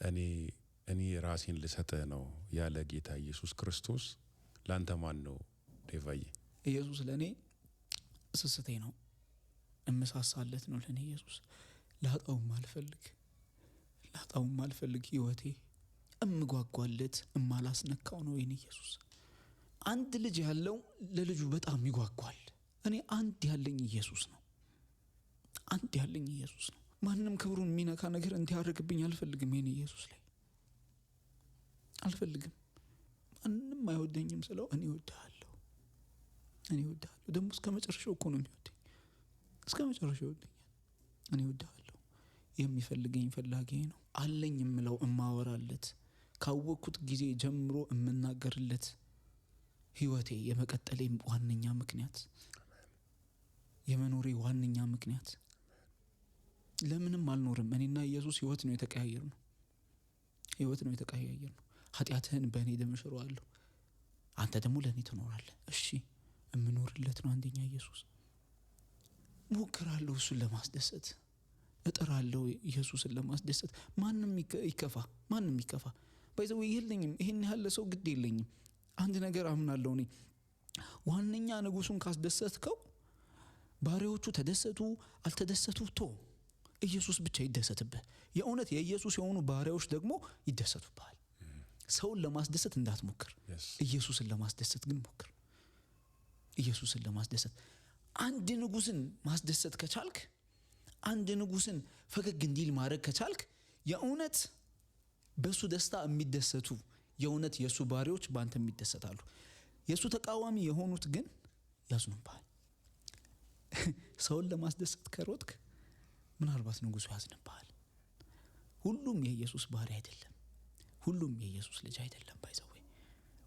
እኔ ራሴን ልሰጥ ነው ያለ ጌታ ኢየሱስ ክርስቶስ ላንተ ማን ነው ዴቫዬ? ኢየሱስ ለኔ ስስቴ ነው እምሳሳለት ነው ለኔ ኢየሱስ ላጣው ማልፈልግ ህይወቴ እምጓጓለት እማላስነካው ነው የኔ ኢየሱስ። አንድ ልጅ ያለው ለልጁ በጣም ይጓጓል። እኔ አንድ ያለኝ ኢየሱስ ነው። ማንንም ክብሩን ሚነካ ነገር እንዲያደርግብኝ አልፈልግም። የኔ ኢየሱስ ላይ አልፈልግም። ማንንም አይወደኝም ስለው እኔ እወድሃለሁ ደግሞ እስከመጨረሻው እኮ ነው የሚወደኝ። እስከመጨረሻው ይወደኛል። እኔ እወድሃለሁ። የሚፈልገኝ ፈላጊዬ ነው። አለኝ የምለው እማወራለት ካወቅኩት ጊዜ ጀምሮ እምናገርለት ህይወቴ የመቀጠሌ ዋነኛ ምክንያት የመኖሬ ዋነኛ ምክንያት ለምንም አልኖርም። እኔና ኢየሱስ ህይወት ነው የተቀያየርነው። ኃጢአትህን በእኔ ደም እሽረዋለሁ፣ አንተ ደግሞ ለእኔ ትኖራለህ። እሺ እምኖርለት ነው አንደኛ ኢየሱስ። ሞክራለሁ እሱን ለማስደሰት፣ እጥራለሁ ኢየሱስን ለማስደሰት። ማንም ይከፋ ባይዘው የለኝም። ይሄን ያህል ሰው ግድ የለኝም። አንድ ነገር አምናለሁ እኔ ዋነኛ ንጉሱን ካስደሰትከው ባሪያዎቹ ተደሰቱ አልተደሰቱ ኢየሱስ ብቻ ይደሰትብህ። የእውነት የኢየሱስ የሆኑ ባሪያዎች ደግሞ ይደሰቱብሃል። ሰውን ለማስደሰት እንዳትሞክር፣ ኢየሱስን ለማስደሰት ግን ሞክር። ኢየሱስን ለማስደሰት አንድ ንጉስን ማስደሰት ከቻልክ፣ አንድ ንጉስን ፈገግ እንዲል ማድረግ ከቻልክ የእውነት በሱ ደስታ የሚደሰቱ የእውነት የሱ ባሪያዎች ባንተ የሚደሰታሉ። የሱ ተቃዋሚ የሆኑት ግን ያዝኑብሃል። ሰውን ለማስደሰት ከሮጥክ ምናልባት ንጉሱ ያዝንብሃል። ሁሉም የኢየሱስ ባሪያ አይደለም። ሁሉም የኢየሱስ ልጅ አይደለም። ባይዘው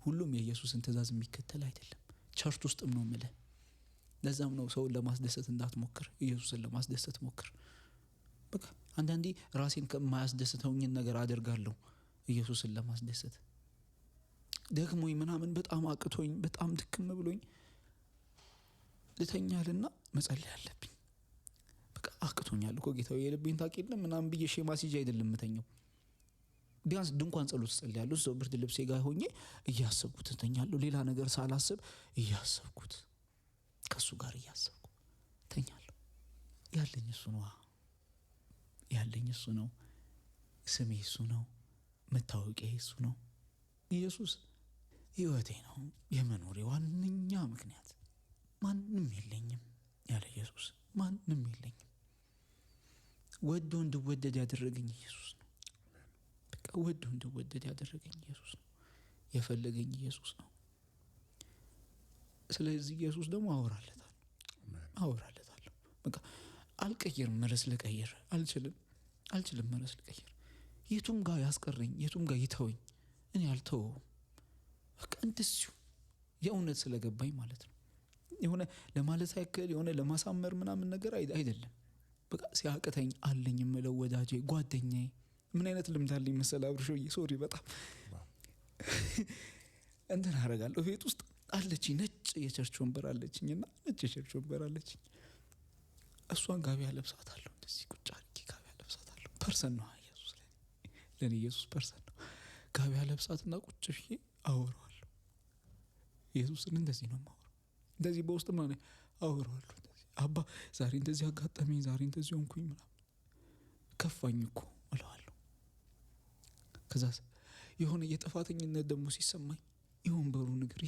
ሁሉም የኢየሱስን ትእዛዝ የሚከተል አይደለም። ቸርች ውስጥም ነው የምልህ። ለዛም ነው ሰውን ለማስደሰት እንዳትሞክር፣ ኢየሱስን ለማስደሰት ሞክር። በቃ አንዳንዴ ራሴን ከማያስደስተውኝ ነገር አደርጋለሁ ኢየሱስን ለማስደሰት። ደግሞኝ ምናምን በጣም አቅቶኝ በጣም ድክም ብሎኝ ልተኛልና መጸለይ አለብኝ። በቃ አቅቶኛል እኮ ጌታዬ የልቤን ታውቂልኝ ምናምን ብዬ ሼማ ሲጂ አይደለም የምተኛው። ቢያንስ ድንኳን ጸሎት ጸልያለሁ። እዛው ብርድ ልብሴ ጋር ሆኜ እያሰብኩት ተኛለሁ። ሌላ ነገር ሳላስብ እያሰብኩት ከሱ ጋር እያሰብኩ ተኛለሁ። ያለኝ እሱ ነው። ስሜ እሱ ነው። መታወቂያዬ እሱ ነው። ኢየሱስ ህይወቴ ነው። የመኖሬ ዋነኛ ምክንያት። ማንም የለኝም ያለ ኢየሱስ፣ ማንም የለኝም። ወዶ እንድወደድ ያደረገኝ ኢየሱስ ነው። በቃ ወዶ እንድወደድ ያደረገኝ ኢየሱስ ነው። የፈለገኝ ኢየሱስ ነው። ስለዚህ ኢየሱስ ደግሞ አወራለታለሁ። በቃ አልቀየርም። መረስ ልቀይር አልችልም። መረስ ልቀይር። የቱም ጋር ያስቀረኝ፣ የቱም ጋር ይተወኝ፣ እኔ አልተወውም። በቃ እንደዚሁ የእውነት ስለገባኝ ማለት ነው። የሆነ ለማለት አይከል የሆነ ለማሳመር ምናምን ነገር አይደለም። በቃ ሲያቅተኝ አለኝ የምለው ወዳጄ፣ ጓደኛዬ። ምን አይነት ልምድ አለኝ መሰል አብርሾዬ፣ ሶሪ በጣም እንትን አደርጋለሁ። ቤት ውስጥ አለችኝ ነጭ የቸርች ወንበር አለችኝና ነጭ የቸርች ወንበር አለችኝ። እሷን ጋቢ አለብሳታለሁ። እንደዚህ ቁጭ አድርጌ ጋቢ አለብሳታለሁ። ፐርሰን ነው ኢየሱስ ለኔ ኢየሱስ ፐርሰን ነው። ጋቢ አለብሳትና ቁጭ ብዬ አወራዋለሁ። ኢየሱስን እንደዚህ ነው የማወራው። እንደዚህ በውስጥ ማለት አወራዋለሁ። እንደዚህ አባ ዛሬ እንደዚህ አጋጠመኝ፣ ዛሬ እንደዚህ ሆንኩኝ ምናምን ከፋኝ እኮ እለዋለሁ። ከዛ የሆነ የጥፋተኝነት ደግሞ ሲሰማኝ የወንበሩ ነገር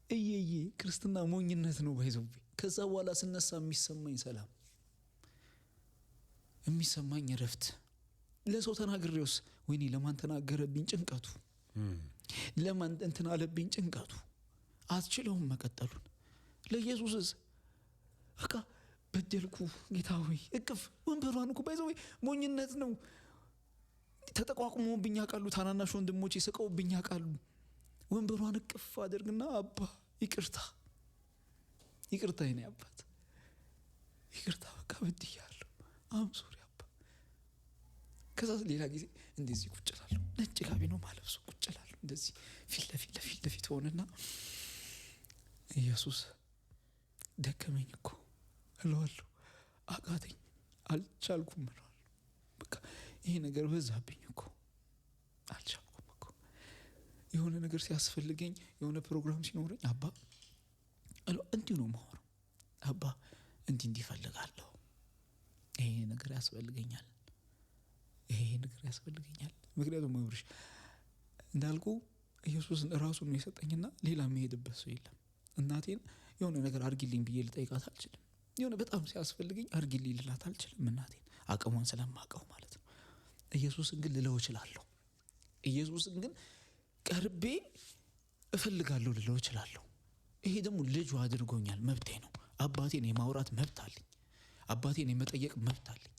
እየየ ክርስትና ሞኝነት ነው ባይዘው። ከዛ በኋላ ስነሳ የሚሰማኝ ሰላም፣ የሚሰማኝ እረፍት፣ ለሰው ተናግሬውስ ወይኔ ለማን ተናገረብኝ ጭንቀቱ፣ ለማን እንትን አለብኝ ጭንቀቱ፣ አትችለውም መቀጠሉን። ለኢየሱስስ በቃ በደልኩ ጌታ ሆይ እቅፍ ወንበሯን እኮ ባይዘው ሞኝነት ነው። ተጠቋቁሞብኝ ያውቃሉ፣ ታናናሽ ወንድሞቼ ስቀውብኝ ያውቃሉ። ወንበሯን እቅፍ አድርግና አባ ይቅርታ የኔ አባት ይቅርታ፣ በቃ በድያለሁ፣ አም ሶሪ አባ። ከዛ ሌላ ጊዜ እንደዚህ ቁጭ እላለሁ። ነጭ ጋቢ ነው ማለብሱ። ቁጭ እላለሁ እንደዚህ ፊት ለፊት ሆነና ኢየሱስ ደከመኝ እኮ እለዋለሁ፣ አቃተኝ፣ አልቻልኩም እለዋለሁ። በቃ ይሄ ነገር በዛብኝ እኮ አልቻልኩም እኮ። የሆነ ነገር ሲያስፈልገኝ የሆነ ፕሮግራም ሲኖረኝ አባ እንዲሁ ነው የማወራው። አባ እንዲህ እፈልጋለሁ፣ ይሄ ነገር ያስፈልገኛል፣ ይሄ ነገር ያስፈልገኛል። ምክንያቱም መብርሽ እንዳልኩ ኢየሱስን ራሱን ነው የሰጠኝና ሌላ የሚሄድበት ሰው የለም። እናቴን የሆነ ነገር አርጊልኝ ብዬ ልጠይቃት አልችልም። የሆነ በጣም ሲያስፈልገኝ አርጊልኝ ልላት አልችልም። እናቴን አቅሟን ስለማውቀው ማለት ነው። ኢየሱስን ግን ልለው እችላለሁ። ኢየሱስን ግን ቀርቤ እፈልጋለሁ ልለው እችላለሁ። ይሄ ደግሞ ልጁ አድርጎኛል፣ መብቴ ነው። አባቴን የማውራት መብት አለኝ። አባቴን የመጠየቅ መብት አለኝ።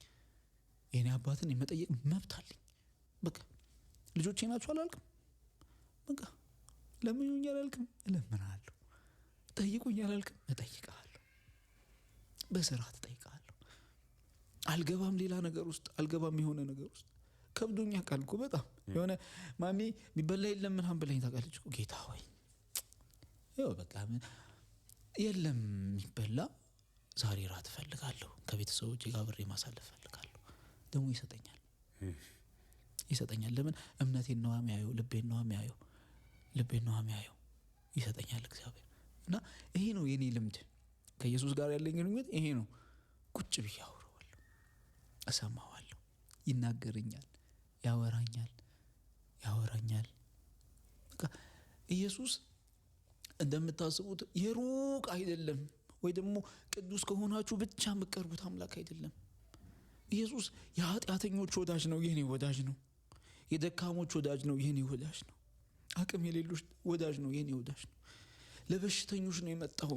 የኔ አባትን የመጠየቅ መብት አለኝ። በቃ ልጆቼ ናቸው አላልክም? በቃ ለምኑኝ አላልክም? እለምናለሁ። ጠይቁኝ አላልክም? እጠይቃለሁ። በስርዓት እጠይቃለሁ። አልገባም ሌላ ነገር ውስጥ አልገባም። የሆነ ነገር ውስጥ ከብዶኛ ቃልኩ በጣም የሆነ ማሚ የሚበላ የለም ምናምን ብለኝ ታውቃለች እኮ። ጌታ ሆይ ይኸው በቃ የለም የሚበላ ዛሬ ራት እፈልጋለሁ፣ ከቤተሰቦቼ ጋር አብሬ ማሳለፍ እፈልጋለሁ። ደግሞ ይሰጠኛል። ለምን? እምነቴን ነው የሚያየው፣ ልቤን ነው የሚያየው። ይሰጠኛል እግዚአብሔር። እና ይሄ ነው የኔ ልምድ ከኢየሱስ ጋር ያለኝ ግንኙነት ይሄ ነው። ቁጭ ብዬ አወራዋለሁ፣ እሰማዋለሁ፣ ይናገረኛል፣ ያወራኛል። በቃ ኢየሱስ እንደምታስቡት የሩቅ አይደለም፣ ወይ ደግሞ ቅዱስ ከሆናችሁ ብቻ የምትቀርቡት አምላክ አይደለም። ኢየሱስ የኃጢአተኞች ወዳጅ ነው፣ የኔ ወዳጅ ነው። የደካሞች ወዳጅ ነው፣ የኔ ወዳጅ ነው። አቅም የሌሎች ወዳጅ ነው፣ የኔ ወዳጅ ነው። ለበሽተኞች ነው የመጣው፣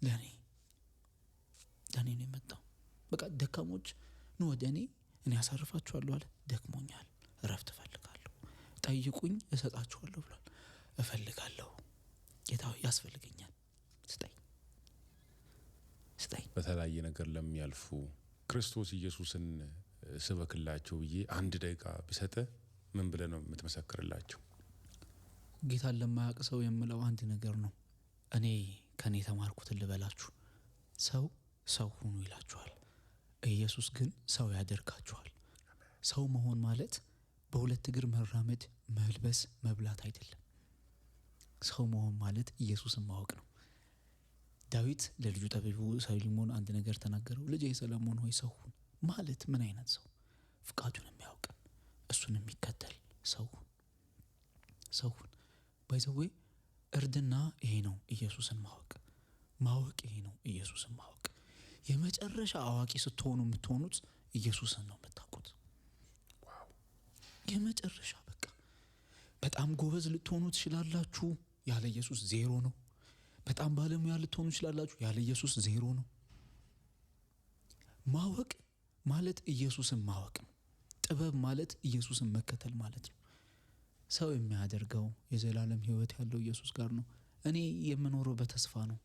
ለኔ ነው የመጣው። በቃ ደካሞች ነው ወደ እኔ ያሳርፋችኋለሁ አለ። ደክሞኛል፣ እረፍት እፈልጋለሁ፣ ጠይቁኝ እሰጣችኋለሁ ብሏል። እፈልጋለሁ ጌታ ያስፈልገኛል፣ ስጠኝ። በተለያየ ነገር ለሚያልፉ ክርስቶስ ኢየሱስን ስበክላቸው ብዬ 1 ደቂቃ ብሰጠ ምን ብለህ ነው የምትመሰክርላቸው? ጌታን ለማያውቅ ሰው የምለው አንድ ነገር ነው። እኔ ከኔ ተማርኩትን ልበላችሁ። ሰው ሁኑ ይላችኋል። ኢየሱስ ግን ሰው ያደርጋችኋል። ሰው መሆን ማለት በሁለት እግር መራመድ፣ መልበስ፣ መብላት አይደለም። ሰው መሆን ማለት ኢየሱስን ማወቅ ነው። ዳዊት ለልጁ ጠቢቡ ሰሎሞን አንድ ነገር ተናገረው። ልጄ ሰሎሞን ሆይ ሰው ሁን ማለት ምን አይነት ሰው? ፍቃዱን የሚያውቅ እሱን የሚከተል ሰው ሁን። ባይዘዌ እርድና ይሄ ነው ኢየሱስን ማወቅ ይሄ ነው ኢየሱስን ማወቅ። የመጨረሻ አዋቂ ስትሆኑ የምትሆኑት ኢየሱስን ነው የምታውቁት። የመጨረሻ በቃ በጣም ጎበዝ ልትሆኑ ትችላላችሁ፣ ያለ ኢየሱስ ዜሮ ነው። በጣም ባለሙያ ልትሆኑ ትችላላችሁ፣ ያለ ኢየሱስ ዜሮ ነው። ማወቅ ማለት ኢየሱስን ማወቅ ነው። ጥበብ ማለት ኢየሱስን መከተል ማለት ነው። ሰው የሚያደርገው የዘላለም ሕይወት ያለው ኢየሱስ ጋር ነው። እኔ የምኖረው በተስፋ ነው።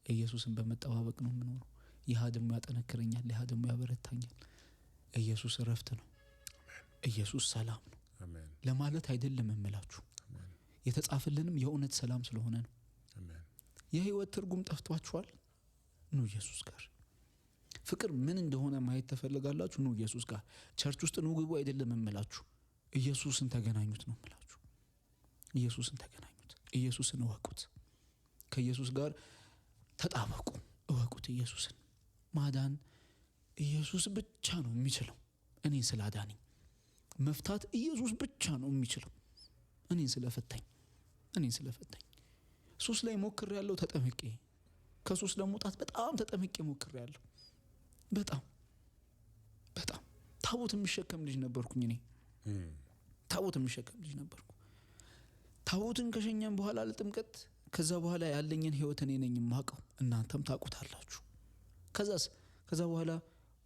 ኢየሱስን በመጠባበቅ ነው የምኖረው። ይህ ደግሞ ያጠነክረኛል፣ ይህ ደግሞ ያበረታኛል። ኢየሱስ እረፍት ነው። ኢየሱስ ሰላም ነው ለማለት አይደለም እምላችሁ። የተጻፈልንም የእውነት ሰላም ስለሆነ ነው። የህይወት ትርጉም ጠፍቷችኋል? ኑ ኢየሱስ ጋር። ፍቅር ምን እንደሆነ ማየት ተፈልጋላችሁ? ኑ ኢየሱስ ጋር። ቸርች ውስጥ ኑ ግቡ አይደለም እምላችሁ። ኢየሱስን ተገናኙት ነው እምላችሁ። ኢየሱስን ተገናኙት፣ ኢየሱስን እወቁት፣ ከኢየሱስ ጋር ተጣበቁ፣ እወቁት። ኢየሱስን ማዳን ኢየሱስ ብቻ ነው የሚችለው። እኔን ስላዳነኝ መፍታት ኢየሱስ ብቻ ነው የሚችለው። እኔን ስለፈታኝ ሱስ ላይ ሞክሬያለሁ ተጠምቄ። ከሱስ ለመውጣት በጣም ተጠምቄ ሞክሬያለሁ። በጣም ታቦት የሚሸከም ልጅ ነበርኩኝ እኔ። ታቦትን ከሸኘን በኋላ ለጥምቀት፣ ከዛ በኋላ ያለኝን ህይወት እኔ ነኝ የማውቀው፣ እናንተም ታውቁታላችሁ። ከዛ በኋላ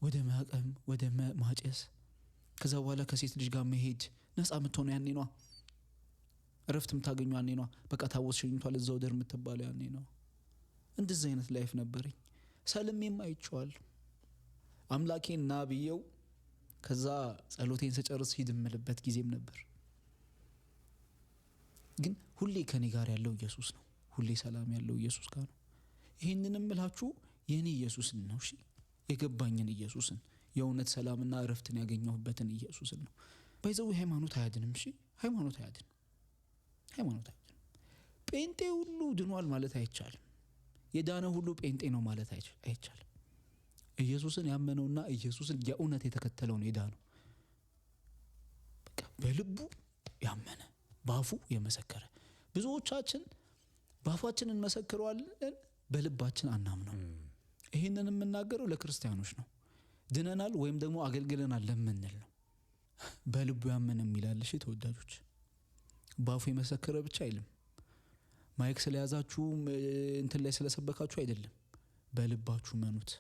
ወደ ማቀም፣ ወደ ማጨስ፣ ከዛ በኋላ ከሴት ልጅ ጋር መሄድ። ነፃ የምትሆነው ያኔ ነው። እረፍት የምታገኘው ያኔ ነው። በቃ ታቦት ሸኝቷል እዛው ደር የምትባለው ያኔ ነው። እንደዚህ አይነት ላይፍ ነበረኝ። ሰልሜም አይቼዋለሁ። አምላኬን ና ብዬው ከዛ ጸሎቴን ስጨርስ ሂድ እምልበት ጊዜም ነበር። ግን ሁሌ ከኔ ጋር ያለው ኢየሱስ ነው። ሁሌ ሰላም ያለው ኢየሱስ ጋር ነው። ይሄንን እምላችሁ የኔ ኢየሱስን ነው። እሺ የገባኝን ኢየሱስን የእውነት ሰላምና እረፍትን ያገኘሁበትን ኢየሱስን ነው። ባይዘው ሃይማኖት አያድንም። እሺ ሃይማኖት አያድንም። ጴንጤ ሁሉ ድኗል ማለት አይቻልም። የዳነ ሁሉ ጴንጤ ነው ማለት አይቻልም። ኢየሱስን ያመነውና ኢየሱስን የእውነት የተከተለው ነው የዳነው። በቃ በልቡ ያመነ ባፉ የመሰከረ። ብዙዎቻችን ባፋችን እንመሰክረዋለን፣ በልባችን አናምነው። ይሄንን የምናገረው ለክርስቲያኖች ነው። ድነናል ወይም ደግሞ አገልግለናል ለምንል ነው። በልቡ ያመነ ይላል። እሺ ተወዳጆች፣ ባፉ የመሰከረ ብቻ አይልም። ማይክ ስለያዛችሁ እንትን ላይ ስለሰበካችሁ አይደለም። በልባችሁ መኑት።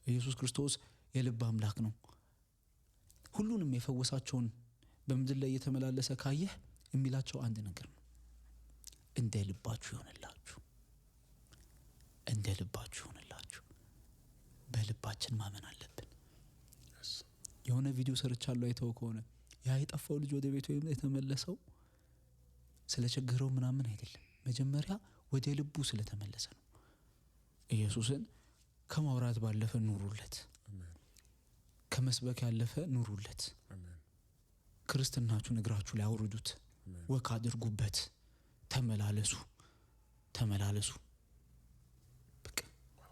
ኢየሱስ ክርስቶስ የልብ አምላክ ነው። ሁሉንም የፈወሳቸውን በምድር ላይ እየተመላለሰ ካየህ የሚላቸው አንድ ነገር ነው። እንደ ልባችሁ ይሆንላችሁ፣ እንደ ልባችሁ ይሆንላችሁ። በልባችን ማመን አለብን። የሆነ ቪዲዮ ሰርቻለሁ፣ አይተው ከሆነ ያ የጠፋው ልጅ ወደ ቤቱ የተመለሰው ስለቸገረው ምናምን አይደለም። መጀመሪያ ወደ ልቡ ስለተመለሰ ነው። ኢየሱስን ከማውራት ባለፈ ኑሩለት፣ ከመስበክ ያለፈ ኑሩለት። ክርስትናችሁን እግራችሁ ላይ አውርዱት፣ ወክ አድርጉበት፣ ተመላለሱ። በቃ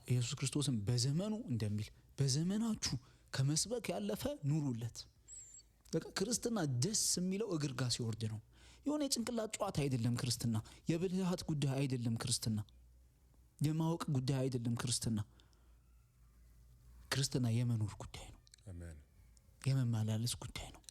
ኢየሱስ ክርስቶስን በዘመኑ እንደሚል በዘመናችሁ ከመስበክ ያለፈ ኑሩለት። በቃ ክርስትና ደስ የሚለው እግር ጋር ሲወርድ ነው። የሆነ የጭንቅላት ጨዋታ አይደለም ክርስትና። የብልሃት ጉዳይ አይደለም ክርስትና። የማወቅ ጉዳይ አይደለም ክርስትና። ክርስትና የመኖር ጉዳይ ነው። አሜን። የመመላለስ ጉዳይ ነው።